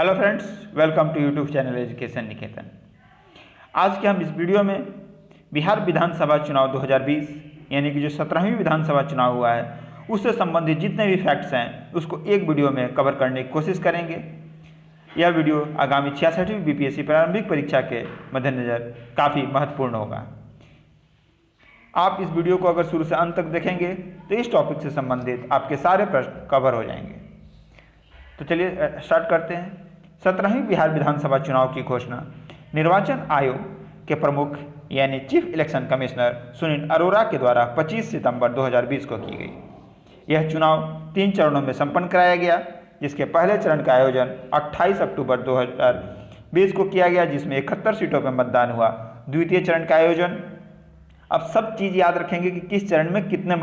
Hello friends, welcome to YouTube channel education Niketan. आज के हम इस वीडियो में बिहार विधानसभा चुनाव 2020 यानी कि जो 17वीं विधानसभा चुनाव हुआ है उससे संबंधित जितने भी फैक्ट्स हैं उसको एक वीडियो में कवर करने की कोशिश करेंगे। यह वीडियो आगामी 66वीं बीपीएससी प्रारंभिक परीक्षा के मद्देनज़र काफ़ी महत्वपूर्ण होगा। आप इस वीडियो को अगर शुरू से अंत तक देखेंगे तो इस टॉपिक से संबंधित आपके सारे प्रश्न कवर हो जाएंगे। तो चलिए स्टार्ट करते हैं। 17वीं बिहार विधानसभा चुनाव की घोषणा निर्वाचन आयोग के प्रमुख यानी chief election commissioner Sunil Arora के द्वारा 25 सितंबर 2020 को की गई। यह चुनाव 3 चरणों में संपन्न कराया गया, जिसके पहले चरण का आयोजन 28 अक्टूबर 2020 को किया गया, जिसमें 71 सीटों पर मतदान हुआ। द्वितीय चरण का आयोजन, अब सब चीज़ याद रखेंगे कि किस चरण में कितने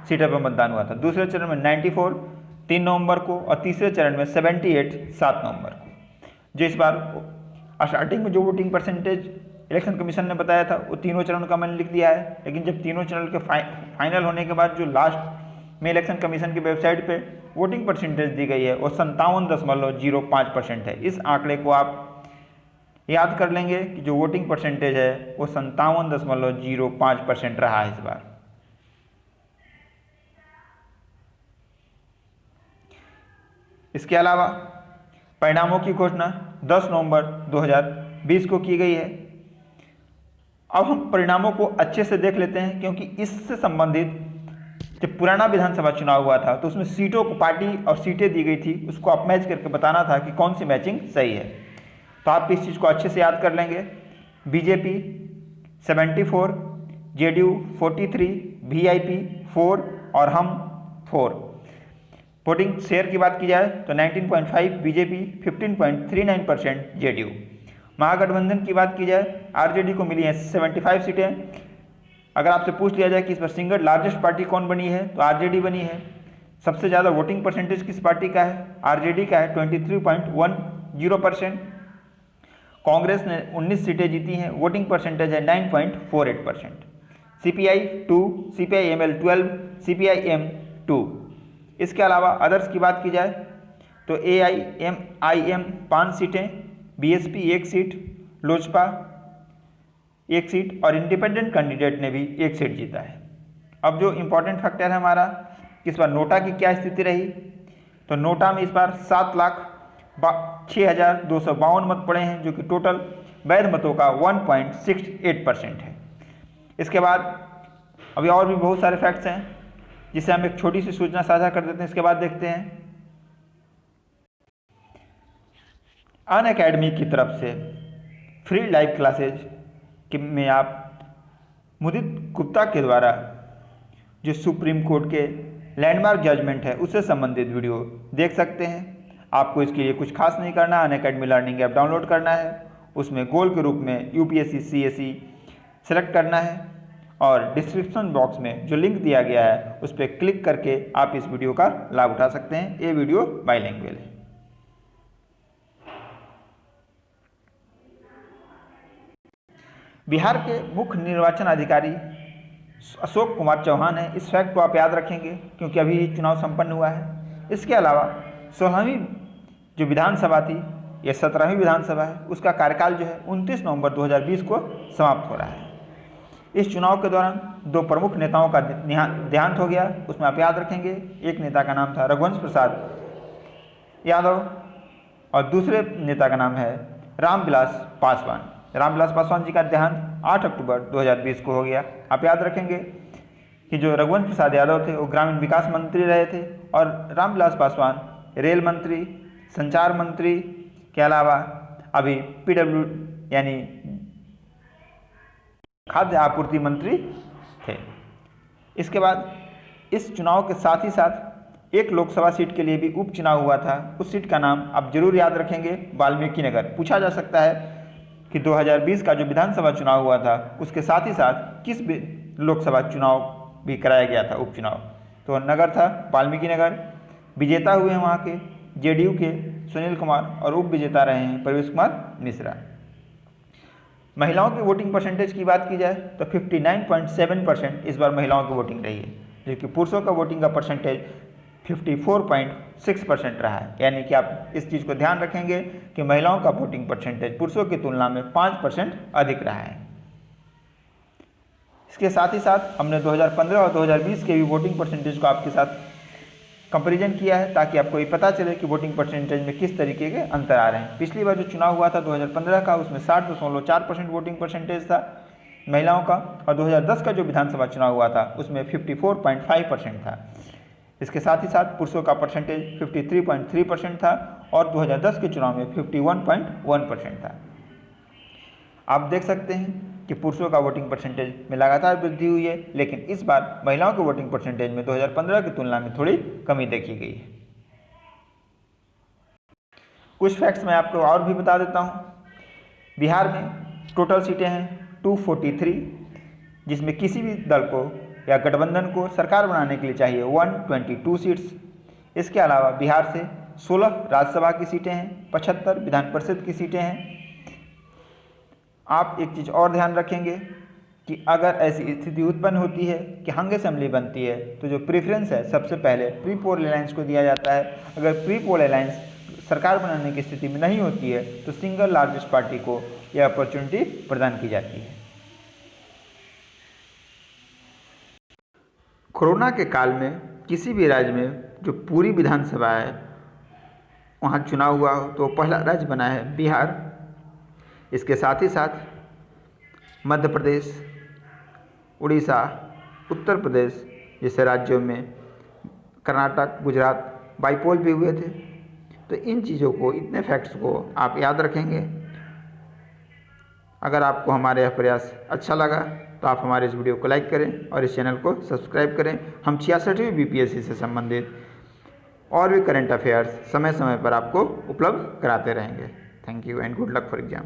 सीटों पर मतदान हुआ था। दूसरे चरण में 94 3 नवंबर को और तीसरे चरण में 78 7 नवंबर को। जो इस बार स्टार्टिंग में जो वोटिंग परसेंटेज इलेक्शन कमीशन ने बताया था वो तीनों चरण का मैंने लिख दिया है, लेकिन जब तीनों चरण के फाइनल होने के बाद जो लास्ट में इलेक्शन कमीशन की वेबसाइट पे वोटिंग परसेंटेज दी गई है वो 57.05% है। इस आंकड़े को आप याद कर लेंगे कि जो वोटिंग परसेंटेज है वो 57.05% रहा है इस बार। इसके अलावा परिणामों की घोषणा 10 नवंबर 2020 को की गई है। अब हम परिणामों को अच्छे से देख लेते हैं, क्योंकि इससे संबंधित जब पुराना विधानसभा चुनाव हुआ था तो उसमें सीटों को पार्टी और सीटें दी गई थी, उसको आप मैच करके बताना था कि कौन सी मैचिंग सही है। तो आप इस चीज़ को अच्छे से याद कर लेंगे। बीजेपी 74, जेडीयू 43, वीआईपी 4 और हम 4। वोटिंग शेयर की बात की जाए तो 19.5 बीजेपी, 15.39% जेडीयू। महागठबंधन की बात की जाए आरजेडी को मिली है 75 सीटें। अगर आपसे पूछ लिया जाए कि इस पर सिंगल लार्जेस्ट पार्टी कौन बनी है तो आरजेडी बनी है। सबसे ज़्यादा वोटिंग परसेंटेज किस पार्टी का है? आरजेडी का है 23.10%। कांग्रेस ने 19 सीटें जीती हैं, वोटिंग परसेंटेज है 9.48%। CPI 2, CPI-ML 12, CPI-M 2। इसके अलावा अदर्स की बात की जाए तो एआईएमआईएम 5 सीटें, बीएसपी 1 सीट, लोजपा 1 सीट और इंडिपेंडेंट कैंडिडेट ने भी 1 सीट जीता है। अब जो इम्पोर्टेंट फैक्टर है हमारा, इस बार नोटा की क्या स्थिति रही, तो नोटा में इस बार 7,06,252 मत पड़े हैं, जो कि टोटल वैध मतों का 1.68% है। इसके बाद अभी और भी बहुत सारे फैक्ट्स हैं जिसे हम एक छोटी सी सूचना साझा कर देते हैं। इसके बाद देखते हैं अनअकैडमी की तरफ से फ्री लाइव क्लासेज में आप मुदित गुप्ता के द्वारा जो सुप्रीम कोर्ट के लैंडमार्क जजमेंट है उससे संबंधित वीडियो देख सकते हैं। आपको इसके लिए कुछ खास नहीं करना, अनअकैडमी लर्निंग ऐप डाउनलोड करना है, उसमें गोल के रूप में यूपीएससी सीएसई सेलेक्ट करना है और डिस्क्रिप्शन बॉक्स में जो लिंक दिया गया है उस पर क्लिक करके आप इस वीडियो का लाभ उठा सकते हैं। ये वीडियो बाइलिंगुअल है। बिहार के मुख्य निर्वाचन अधिकारी अशोक कुमार चौहान है। इस फैक्ट को आप याद रखेंगे क्योंकि अभी चुनाव संपन्न हुआ है। इसके अलावा 16वीं जो विधानसभा थी, यह 17वीं विधानसभा है, उसका कार्यकाल जो है 29 नवंबर 2020 को समाप्त हो रहा है। इस चुनाव के दौरान 2 प्रमुख नेताओं का देहांत हो गया। उसमें आप याद रखेंगे, एक नेता का नाम था रघुवंश प्रसाद यादव और दूसरे नेता का नाम है रामविलास पासवान। रामविलास पासवान जी का देहांत 8 अक्टूबर 2020 को हो गया। आप याद रखेंगे कि जो रघुवंश प्रसाद यादव थे वो ग्रामीण विकास मंत्री रहे थे और रामविलास पासवान रेल मंत्री, संचार मंत्री के अलावा अभी पीडब्ल्यू यानी खाद्य आपूर्ति मंत्री थे। इसके बाद इस चुनाव के साथ ही साथ एक लोकसभा सीट के लिए भी उपचुनाव हुआ था। उस सीट का नाम आप जरूर याद रखेंगे, वाल्मीकि नगर। पूछा जा सकता है कि 2020 का जो विधानसभा चुनाव हुआ था उसके साथ ही साथ किस लोकसभा चुनाव भी कराया गया था, उपचुनाव, तो नगर था वाल्मीकि नगर। विजेता हुए हैं वहाँ के जेडीयू के सुनील कुमार और उप विजेता रहे हैं प्रवेश कुमार मिश्रा। महिलाओं की वोटिंग परसेंटेज की बात की जाए तो 59.7% इस बार महिलाओं की वोटिंग रही है, जबकि पुरुषों का वोटिंग का परसेंटेज 54.6% रहा है। यानी कि आप इस चीज़ को ध्यान रखेंगे कि महिलाओं का वोटिंग परसेंटेज पुरुषों की तुलना में 5% अधिक रहा है। इसके साथ ही साथ हमने 2015 और 2020 के भी वोटिंग परसेंटेज को आपके साथ कंपैरिजन किया है, ताकि आपको ये पता चले कि वोटिंग परसेंटेज में किस तरीके के अंतर आ रहे हैं। पिछली बार जो चुनाव हुआ था 2015 का, उसमें 60.4% वोटिंग परसेंटेज था महिलाओं का, और 2010 का जो विधानसभा चुनाव हुआ था उसमें 54.5% था। इसके साथ ही साथ पुरुषों का परसेंटेज 53.3% था और 2010 के चुनाव में 51.1% था। आप देख सकते हैं कि पुरुषों का वोटिंग परसेंटेज में लगातार वृद्धि हुई है, लेकिन इस बार महिलाओं के वोटिंग परसेंटेज में 2015 की तुलना में थोड़ी कमी देखी गई है। कुछ फैक्ट्स मैं आपको और भी बता देता हूँ। बिहार में टोटल सीटें हैं 243, जिसमें किसी भी दल को या गठबंधन को सरकार बनाने के लिए चाहिए 122 सीट्स। इसके अलावा बिहार से 16 राज्यसभा की सीटें हैं, 75 विधान परिषद की सीटें हैं। आप एक चीज़ और ध्यान रखेंगे कि अगर ऐसी स्थिति उत्पन्न होती है कि हंग असेंबली बनती है, तो जो प्रेफरेंस है सबसे पहले प्री पोल अलायंस को दिया जाता है। अगर प्री पोल अलायंस सरकार बनाने की स्थिति में नहीं होती है तो सिंगल लार्जेस्ट पार्टी को यह अपॉर्चुनिटी प्रदान की जाती है। कोरोना के काल में किसी भी राज्य में जो पूरी विधानसभा है वहाँ चुनाव हुआ हो तो पहला राज्य बना है बिहार। इसके साथ ही साथ मध्य प्रदेश, उड़ीसा, उत्तर प्रदेश जैसे राज्यों में कर्नाटक, गुजरात बाईपोल भी हुए थे। तो इन चीज़ों को, इतने फैक्ट्स को आप याद रखेंगे। अगर आपको हमारे यह प्रयास अच्छा लगा तो आप हमारे इस वीडियो को लाइक करें और इस चैनल को सब्सक्राइब करें। हम 66वीं बीपीएससी से संबंधित और भी करंट अफेयर्स समय समय पर आपको उपलब्ध कराते रहेंगे। Thank you and good luck for exam.